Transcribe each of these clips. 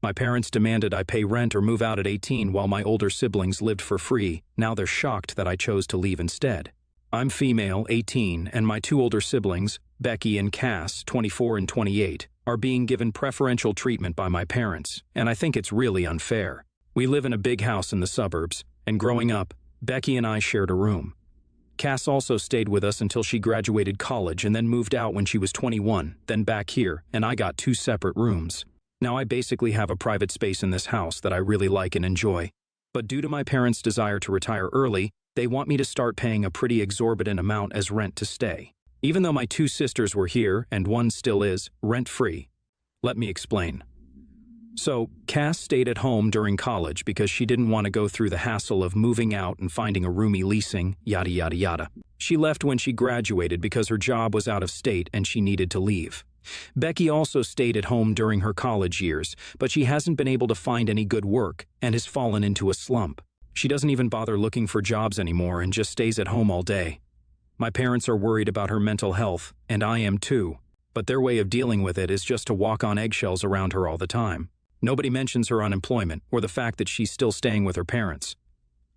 My parents demanded I pay rent or move out at 18 while my older siblings lived for free. Now they're shocked that I chose to leave instead. I'm female, 18, and my two older siblings, Becky and Cass, 24 and 28, are being given preferential treatment by my parents, and I think it's really unfair. We live in a big house in the suburbs, and growing up, Becky and I shared a room. Cass also stayed with us until she graduated college and then moved out when she was 21, then back here, and I got two separate rooms. Now I basically have a private space in this house that I really like and enjoy. But due to my parents' desire to retire early, they want me to start paying a pretty exorbitant amount as rent to stay. Even though my two sisters were here, and one still is, rent-free. Let me explain. So, Cass stayed at home during college because she didn't want to go through the hassle of moving out and finding a roomie leasing, yada yada yada. She left when she graduated because her job was out of state and she needed to leave. Becky also stayed at home during her college years, but she hasn't been able to find any good work and has fallen into a slump. She doesn't even bother looking for jobs anymore and just stays at home all day. My parents are worried about her mental health, and I am too, but their way of dealing with it is just to walk on eggshells around her all the time. Nobody mentions her unemployment or the fact that she's still staying with her parents.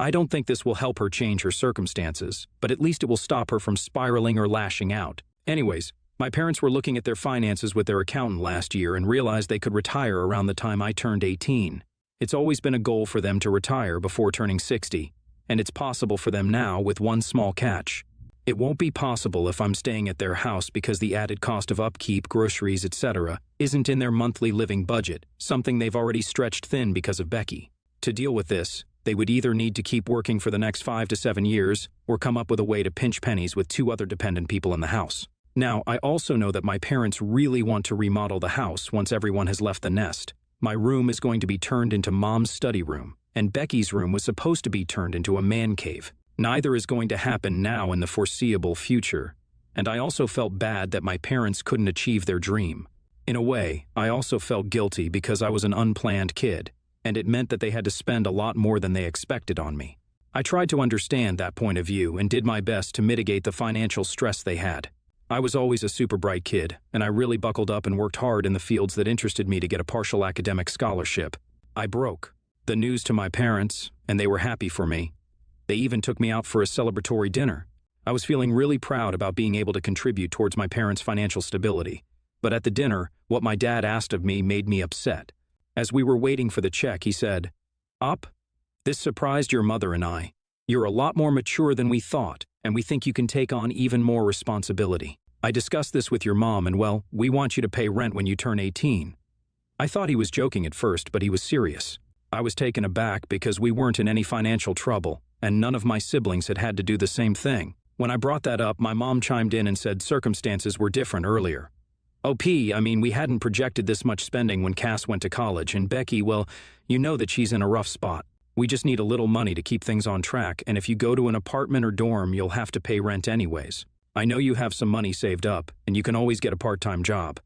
I don't think this will help her change her circumstances, but at least it will stop her from spiraling or lashing out. Anyways, my parents were looking at their finances with their accountant last year and realized they could retire around the time I turned 18. It's always been a goal for them to retire before turning 60, and it's possible for them now with one small catch. It won't be possible if I'm staying at their house because the added cost of upkeep, groceries, etc. isn't in their monthly living budget, something they've already stretched thin because of Becky. To deal with this, they would either need to keep working for the next 5 to 7 years or come up with a way to pinch pennies with two other dependent people in the house. Now, I also know that my parents really want to remodel the house once everyone has left the nest. My room is going to be turned into Mom's study room, and Becky's room was supposed to be turned into a man cave. Neither is going to happen now in the foreseeable future, and I also felt bad that my parents couldn't achieve their dream. In a way, I also felt guilty because I was an unplanned kid, and it meant that they had to spend a lot more than they expected on me. I tried to understand that point of view and did my best to mitigate the financial stress they had. I was always a super bright kid, and I really buckled up and worked hard in the fields that interested me to get a partial academic scholarship. I broke the news to my parents, and they were happy for me. They even took me out for a celebratory dinner. I was feeling really proud about being able to contribute towards my parents' financial stability. But at the dinner, what my dad asked of me made me upset. As we were waiting for the check, he said, "Up, this surprised your mother and I. You're a lot more mature than we thought, and we think you can take on even more responsibility. I discussed this with your mom and well, we want you to pay rent when you turn 18. I thought he was joking at first, but he was serious. I was taken aback because we weren't in any financial trouble, and none of my siblings had to do the same thing. When I brought that up, my mom chimed in and said circumstances were different earlier. I mean, we hadn't projected this much spending when Cass went to college, and Becky, well, you know that she's in a rough spot. We just need a little money to keep things on track, and if you go to an apartment or dorm, you'll have to pay rent anyways. I know you have some money saved up, and you can always get a part-time job."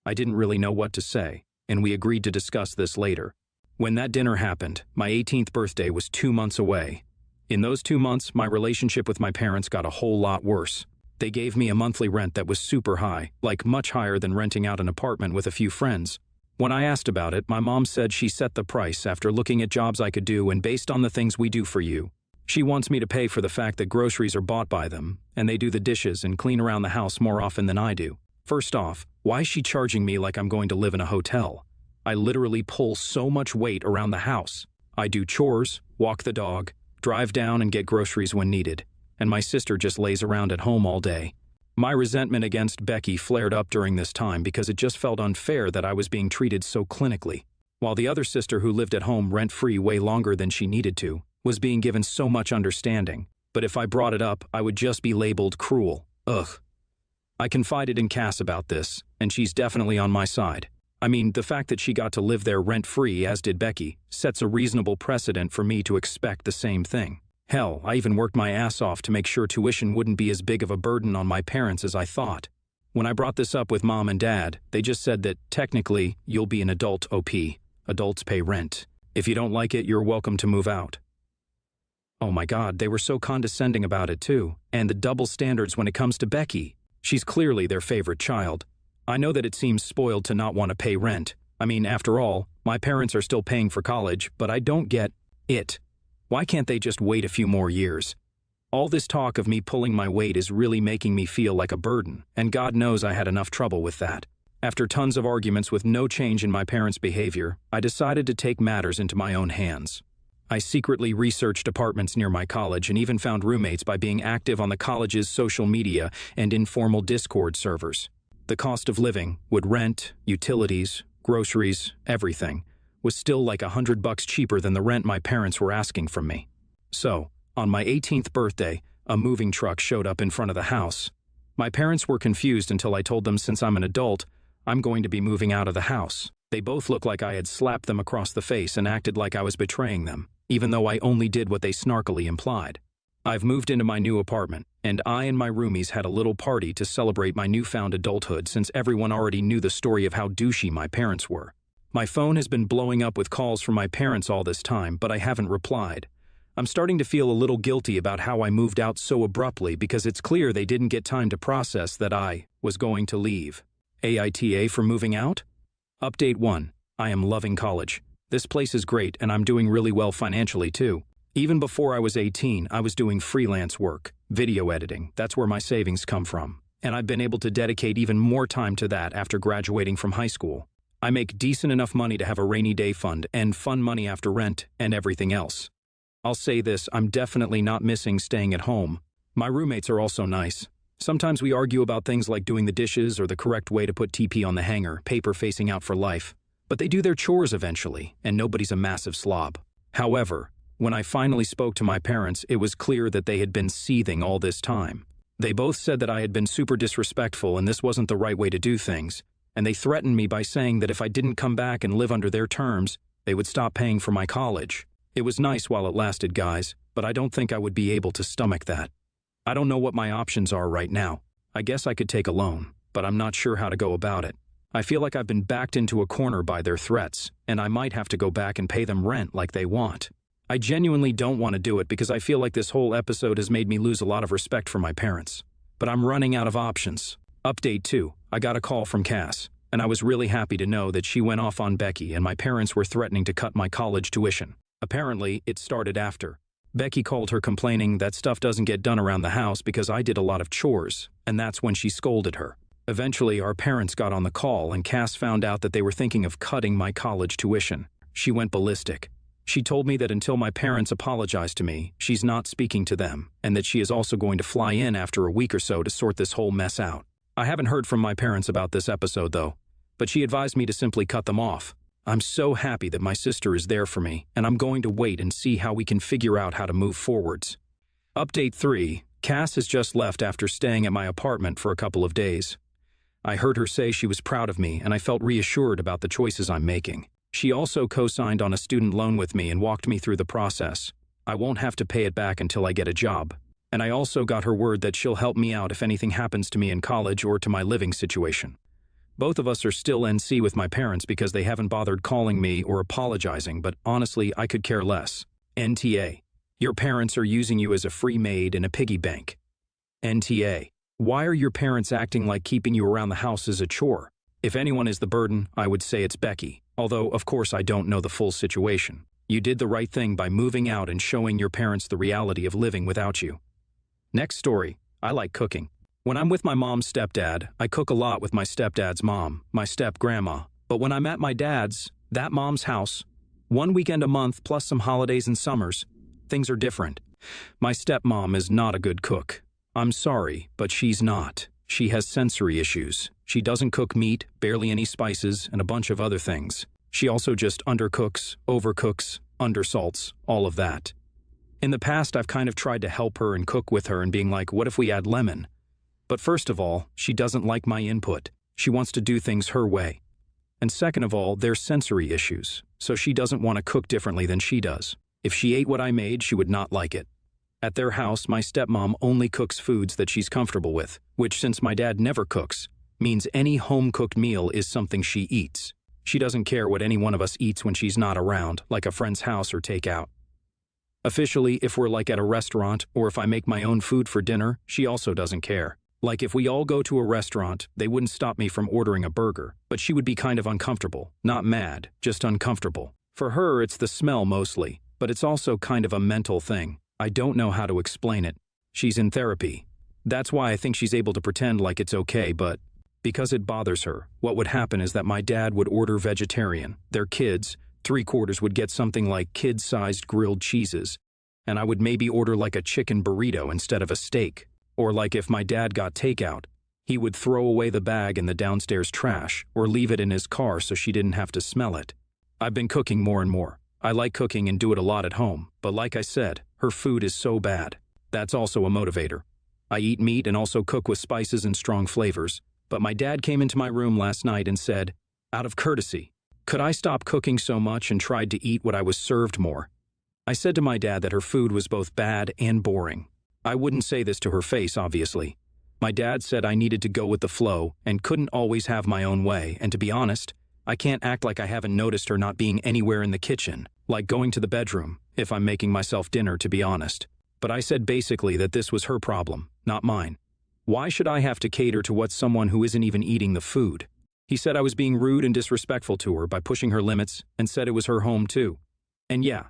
I didn't really know what to say, and we agreed to discuss this later. When that dinner happened, my 18th birthday was 2 months away. In those 2 months, my relationship with my parents got a whole lot worse. They gave me a monthly rent that was super high, like much higher than renting out an apartment with a few friends. When I asked about it, my mom said she set the price after looking at jobs I could do and based on the things we do for you. She wants me to pay for the fact that groceries are bought by them, and they do the dishes and clean around the house more often than I do. First off, why is she charging me like I'm going to live in a hotel? I literally pull so much weight around the house. I do chores, walk the dog, drive down and get groceries when needed, and my sister just lays around at home all day. My resentment against Becky flared up during this time because it just felt unfair that I was being treated so clinically, while the other sister who lived at home rent-free way longer than she needed to was being given so much understanding. But if I brought it up, I would just be labeled cruel. Ugh. I confided in Cass about this, and she's definitely on my side. I mean, the fact that she got to live there rent-free, as did Becky, sets a reasonable precedent for me to expect the same thing. Hell, I even worked my ass off to make sure tuition wouldn't be as big of a burden on my parents as I thought. When I brought this up with Mom and Dad, they just said that, technically, you'll be an adult OP. Adults pay rent. If you don't like it, you're welcome to move out. Oh my God, they were so condescending about it too. And the double standards when it comes to Becky. She's clearly their favorite child. I know that it seems spoiled to not want to pay rent. I mean, after all, My parents are still paying for college, but I don't get it. Why can't they just wait a few more years? All this talk of me pulling my weight is really making me feel like a burden, and God knows I had enough trouble with that. After tons of arguments with no change in my parents' behavior, I decided to take matters into my own hands. I secretly researched apartments near my college and even found roommates by being active on the college's social media and informal Discord servers. The cost of living, with rent, utilities, groceries, everything, was still like $100 cheaper than the rent my parents were asking from me. So, on my 18th birthday, a moving truck showed up in front of the house. My parents were confused until I told them since I'm an adult, I'm going to be moving out of the house. They both looked like I had slapped them across the face and acted like I was betraying them, even though I only did what they snarkily implied. I've moved into my new apartment, and I and my roomies had a little party to celebrate my newfound adulthood since everyone already knew the story of how douchey my parents were. My phone has been blowing up with calls from my parents all this time, but I haven't replied. I'm starting to feel a little guilty about how I moved out so abruptly because it's clear they didn't get time to process that I was going to leave. AITA for moving out? Update 1. I am loving college. This place is great and I'm doing really well financially too. Even before I was 18, I was doing freelance work, video editing. That's where my savings come from. And I've been able to dedicate even more time to that after graduating from high school. I make decent enough money to have a rainy day fund and fun money after rent and everything else. I'll say this, I'm definitely not missing staying at home. My roommates are also nice. Sometimes we argue about things like doing the dishes or the correct way to put TP on the hanger, paper facing out for life. But they do their chores eventually, and nobody's a massive slob. However, when I finally spoke to my parents, it was clear that they had been seething all this time. They both said that I had been super disrespectful and this wasn't the right way to do things, and they threatened me by saying that if I didn't come back and live under their terms, they would stop paying for my college. It was nice while it lasted, guys, but I don't think I would be able to stomach that. I don't know what my options are right now. I guess I could take a loan, but I'm not sure how to go about it. I feel like I've been backed into a corner by their threats, and I might have to go back and pay them rent like they want. I genuinely don't want to do it because I feel like this whole episode has made me lose a lot of respect for my parents. But I'm running out of options. Update 2. I got a call from Cass, and I was really happy to know that she went off on Becky and my parents were threatening to cut my college tuition. Apparently, it started after. Becky called her complaining that stuff doesn't get done around the house because I did a lot of chores, and that's when she scolded her. Eventually, our parents got on the call and Cass found out that they were thinking of cutting my college tuition. She went ballistic. She told me that until my parents apologize to me, she's not speaking to them, and that she is also going to fly in after a week or so to sort this whole mess out. I haven't heard from my parents about this episode though, but she advised me to simply cut them off. I'm so happy that my sister is there for me, and I'm going to wait and see how we can figure out how to move forwards. Update 3. Cass has just left after staying at my apartment for a couple of days. I heard her say she was proud of me, and I felt reassured about the choices I'm making. She also co-signed on a student loan with me and walked me through the process. I won't have to pay it back until I get a job. And I also got her word that she'll help me out if anything happens to me in college or to my living situation. Both of us are still NC with my parents because they haven't bothered calling me or apologizing, but honestly, I could care less. NTA. Your parents are using you as a free maid in a piggy bank. NTA. Why are your parents acting like keeping you around the house is a chore? If anyone is the burden, I would say it's Becky. Although, of course, I don't know the full situation. You did the right thing by moving out and showing your parents the reality of living without you. Next story. I like cooking. When I'm with my mom's stepdad, I cook a lot with my stepdad's mom, my step-grandma. But when I'm at my dad's, that mom's house, one weekend a month plus some holidays and summers, things are different. My stepmom is not a good cook. I'm sorry, but she's not. She has sensory issues. She doesn't cook meat, barely any spices, and a bunch of other things. She also just undercooks, overcooks, undersalts, all of that. In the past, I've kind of tried to help her and cook with her and being like, what if we add lemon? But first of all, she doesn't like my input. She wants to do things her way. And second of all, there's sensory issues, so she doesn't want to cook differently than she does. If she ate what I made, she would not like it. At their house, my stepmom only cooks foods that she's comfortable with, which, since my dad never cooks, means any home-cooked meal is something she eats. She doesn't care what any one of us eats when she's not around, like a friend's house or takeout. Officially, if we're like at a restaurant or if I make my own food for dinner, she also doesn't care. Like if we all go to a restaurant, they wouldn't stop me from ordering a burger, but she would be kind of uncomfortable. Not mad, just uncomfortable. For her, it's the smell mostly, but it's also kind of a mental thing. I don't know how to explain it. She's in therapy. That's why I think she's able to pretend like it's okay, but because it bothers her, what would happen is that my dad would order vegetarian. Their kids, 3/4 would get something like kid-sized grilled cheeses, and I would maybe order like a chicken burrito instead of a steak. Or like if my dad got takeout, he would throw away the bag in the downstairs trash or leave it in his car so she didn't have to smell it. I've been cooking more and more. I like cooking and do it a lot at home, but like I said, her food is so bad. That's also a motivator. I eat meat and also cook with spices and strong flavors, but my dad came into my room last night and said, out of courtesy, could I stop cooking so much, and tried to eat what I was served more. I said to my dad that her food was both bad and boring. I wouldn't say this to her face, obviously. My dad said I needed to go with the flow and couldn't always have my own way, and to be honest, I can't act like I haven't noticed her not being anywhere in the kitchen, like going to the bedroom, if I'm making myself dinner, to be honest. But I said basically that this was her problem, not mine. Why should I have to cater to what someone who isn't even eating the food? He said I was being rude and disrespectful to her by pushing her limits, and said it was her home too. And yeah,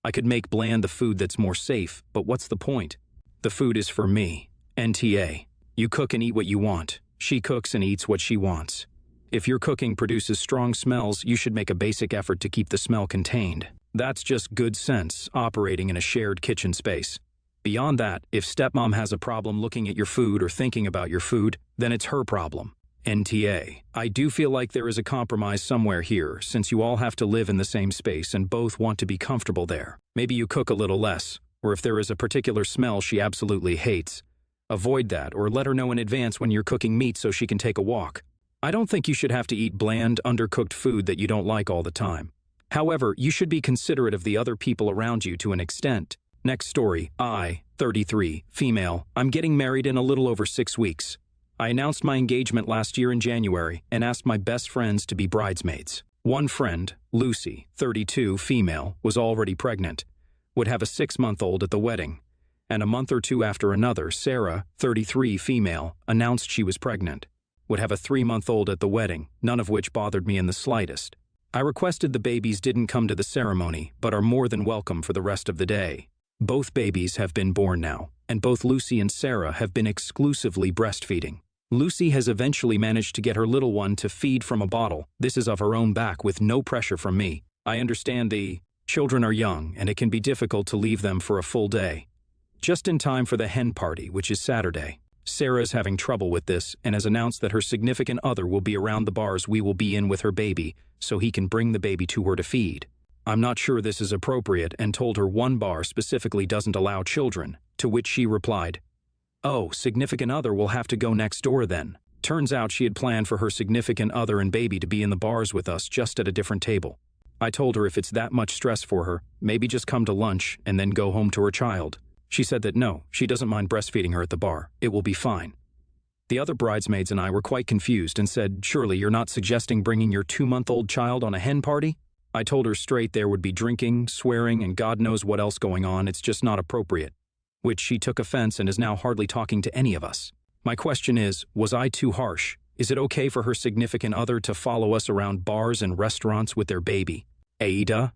I could make bland the food that's more safe, but what's the point? The food is for me. NTA. You cook and eat what you want. She cooks and eats what she wants. If your cooking produces strong smells, you should make a basic effort to keep the smell contained. That's just good sense, operating in a shared kitchen space. Beyond that, if stepmom has a problem looking at your food or thinking about your food, then it's her problem. NTA. I do feel like there is a compromise somewhere here, since you all have to live in the same space and both want to be comfortable there. Maybe you cook a little less, or if there is a particular smell she absolutely hates, avoid that, or let her know in advance when you're cooking meat so she can take a walk. I don't think you should have to eat bland, undercooked food that you don't like all the time. However, you should be considerate of the other people around you to an extent. Next story. I, 33, female. I'm getting married in a little over 6 weeks. I announced my engagement last year in January and asked my best friends to be bridesmaids. One friend, Lucy, 32, female, was already pregnant, would have a 6-month-old at the wedding, and a month or two after another, Sarah, 33, female, announced she was pregnant, would have a 3-month-old at the wedding, none of which bothered me in the slightest. I requested the babies didn't come to the ceremony, but are more than welcome for the rest of the day. Both babies have been born now, and both Lucy and Sarah have been exclusively breastfeeding. Lucy has eventually managed to get her little one to feed from a bottle. This is of her own back with no pressure from me. I understand the children are young, and it can be difficult to leave them for a full day. Just in time for the hen party, which is Saturday. Sarah is having trouble with this and has announced that her significant other will be around the bars we will be in with her baby, so he can bring the baby to her to feed. I'm not sure this is appropriate and told her one bar specifically doesn't allow children, to which she replied, "Oh, significant other will have to go next door then." Turns out she had planned for her significant other and baby to be in the bars with us, just at a different table. I told her if it's that much stress for her, maybe just come to lunch and then go home to her child. She said that no, she doesn't mind breastfeeding her at the bar. It will be fine. The other bridesmaids and I were quite confused and said, "Surely you're not suggesting bringing your 2-month-old child on a hen party?" I told her straight there would be drinking, swearing, and God knows what else going on. It's just not appropriate. Which she took offense and is now hardly talking to any of us. My question is, was I too harsh? Is it okay for her significant other to follow us around bars and restaurants with their baby? Ada?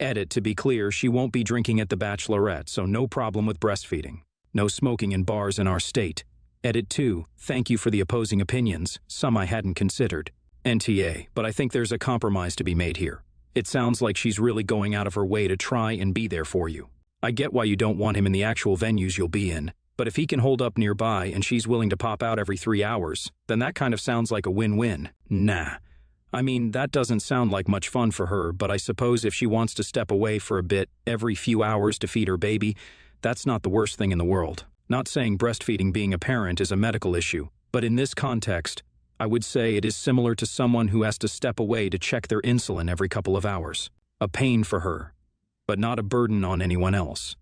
Edit, to be clear, she won't be drinking at the bachelorette, so no problem with breastfeeding. No smoking in bars in our state. Edit 2, thank you for the opposing opinions, some I hadn't considered. NTA, but I think there's a compromise to be made here. It sounds like she's really going out of her way to try and be there for you. I get why you don't want him in the actual venues you'll be in, but if he can hold up nearby and she's willing to pop out every 3 hours, then that kind of sounds like a win-win. Nah. I mean, that doesn't sound like much fun for her, but I suppose if she wants to step away for a bit every few hours to feed her baby, that's not the worst thing in the world. Not saying breastfeeding being a parent is a medical issue, but in this context, I would say it is similar to someone who has to step away to check their insulin every couple of hours. A pain for her, but not a burden on anyone else.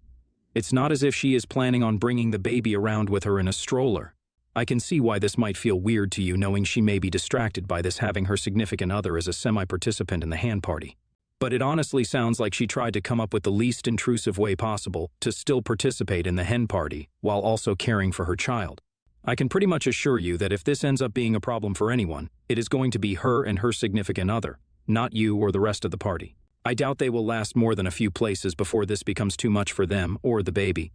It's not as if she is planning on bringing the baby around with her in a stroller. I can see why this might feel weird to you, knowing she may be distracted by this, having her significant other as a semi-participant in the hand party. But it honestly sounds like she tried to come up with the least intrusive way possible to still participate in the hen party while also caring for her child. I can pretty much assure you that if this ends up being a problem for anyone, it is going to be her and her significant other, not you or the rest of the party. I doubt they will last more than a few places before this becomes too much for them or the baby.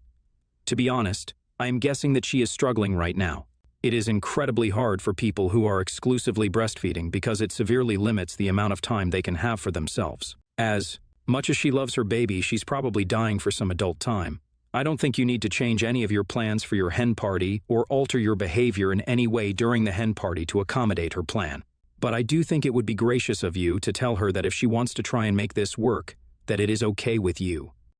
To be honest, I am guessing that she is struggling right now. It is incredibly hard for people who are exclusively breastfeeding because it severely limits the amount of time they can have for themselves. As much as she loves her baby, she's probably dying for some adult time. I don't think you need to change any of your plans for your hen party or alter your behavior in any way during the hen party to accommodate her plan. But I do think it would be gracious of you to tell her that if she wants to try and make this work, that it is okay with you.